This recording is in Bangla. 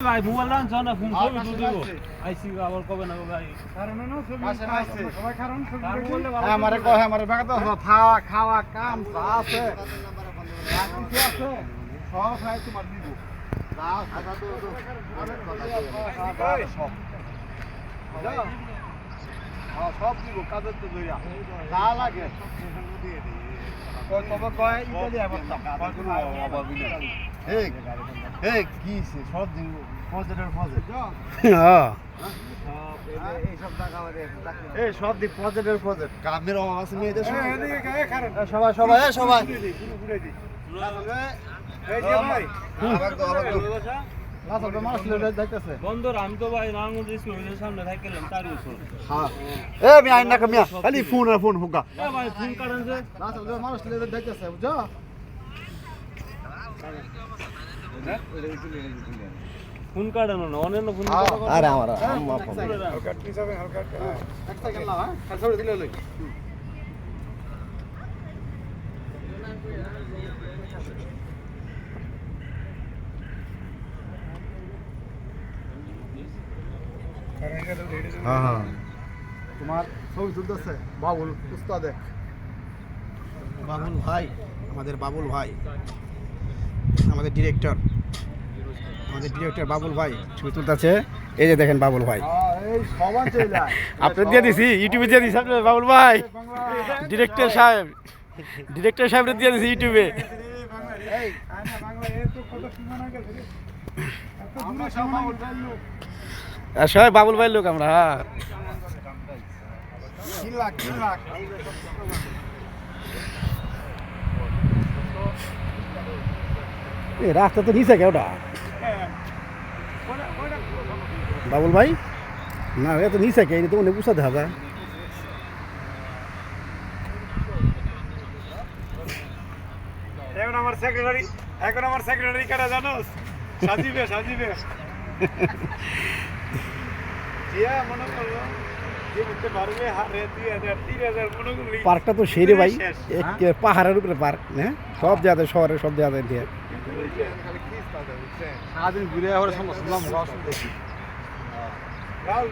ভাই মোবাইল রাখছ না ফোন ছবি তুলবো আইসি আবার কবে না ভাই কারণ না ছবি আছে সবাই কারণ ছবি আমারে কয় আমারে বাগাতে খাওয়া খাওয়া কাম যা আছে কিছু আছে সব খাই তোমার দিব দাও খাতা তো সব দিব কাজের তো দইরা যা লাগে তবে কয় ইতালিয়া করতাম কোনো অভাবই নেই এই কি সব দিন ফজরের ফজর হ্যাঁ এই সব দিক পজিটিভ পজিটিভ কামের অভাব আছে মেয়েদের সবাই সবাই সবাই বন্ধুর আমি তো ভাই নারায়ণগঞ্জ স্কুলের সামনে থাকলাম তার উপর হ্যাঁ আমি আইনা কামিয়া খালি ফোন আর ফোন হুকা ভাই ফোন কারণ যে মানুষ দেখতেছে বুঝছো ফোন কাটানো না অন্যান্য ফোন আরে আমার হালকা টি যাবে হালকা এক সেকেন্ড না হ্যাঁ খালি দিলে লই হ্যাঁ হ্যাঁ তোমার ছবি তুলতেছে বাবুল উস্তাদে বাবুল ভাই আমাদের বাবুল ভাই আমাদের ডিরেক্টর বাবুল ভাই ছবি তুলতেছে এই যে দেখেন বাবুল ভাই এই সবাই চলে আপনি দিয়ে দিছি ইউটিউবে দিয়ে দিছি আপনার বাবুল ভাই ডিরেক্টর সাহেব দিয়ে দিছি ইউটিউবে এই আয়না বাংলা এর তো কত সীমানা গেছে এত দূরে সীমানা গেছে আর সবাই বাবুল ভাইয়ের লোক আমরা তিন লাখ রাস্তা তো নিচে কেউটা বাবুল ভাই না এত নিচে কে তো অনেক উঁচা দেখা যায় এখন আমার সেক্রেটারি কারা জানোস সাজিবে জিয়া মনে করলো যে করতে পারবে হারে 2000 মনে করলি পার্কটা তো সেই রে ভাই পাহাড়ের উপরে পার্ক হ্যাঁ সব জায়গাতে শহরে সব জায়গাতে দিয়ে সারাদিন ঘুরে আবার সমস্যা দেখি রাহুল